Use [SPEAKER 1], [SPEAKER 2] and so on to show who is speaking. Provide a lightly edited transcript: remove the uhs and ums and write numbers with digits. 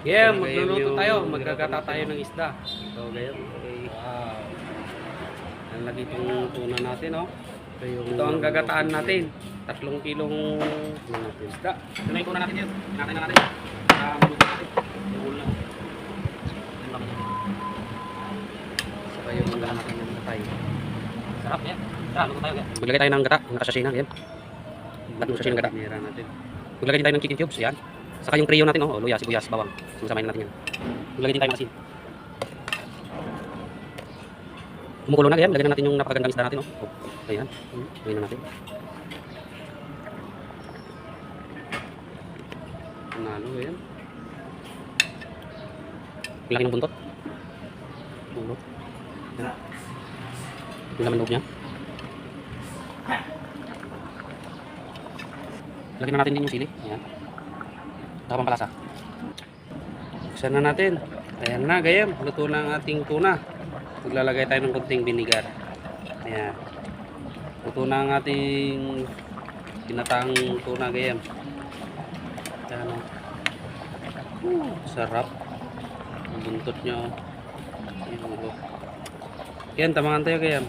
[SPEAKER 1] Yeah, magluluto tayo. Magkagata tayo ng isda.
[SPEAKER 2] So, gayam. Okay.
[SPEAKER 1] Wow. Ang lagi itong tuna natin, oh.
[SPEAKER 2] Yung
[SPEAKER 1] Ito ang gagataan natin. 3 kilong
[SPEAKER 2] natin.
[SPEAKER 1] isda. Ito na yung tuna natin yun. Natin na natin. Maluto natin. Yung ulam. Yung lang.
[SPEAKER 2] Saka yung mga natin ng patay.
[SPEAKER 1] Sarap, yan. Tara, luto tayo. Maglagay tayo ng gata. Ng kasasina, yan. Lahat ng sasina ng gata.
[SPEAKER 2] Mira natin.
[SPEAKER 1] Maglagay din tayo ng chicken cubes, yan. Saka yung trio natin, oh. Luya, sibuyas, bawang. Sumasamayin natin yan. Maglagay din tayo ng asin. Kumukulo na, yan. Lagyan na natin yung napakagandang isda natin, oh. Ayan. Lagyan na natin.
[SPEAKER 2] Nalo yan.
[SPEAKER 1] Laki ng buntot. Buntot. Yan. Yung laman loob niya. Lagyan na natin din yung sili. Ayan. Saka pampalasa.
[SPEAKER 2] Buksan na natin. Ayan na, gayam. Luto na ang ating tuna. Maglalagay tayo ng konting binigar. Ayan. Luto na ang ating tinatang tuna, gayam. Ayan o. Sarap. Ang buntot nyo. Ayan, tamangan tayo, gayam.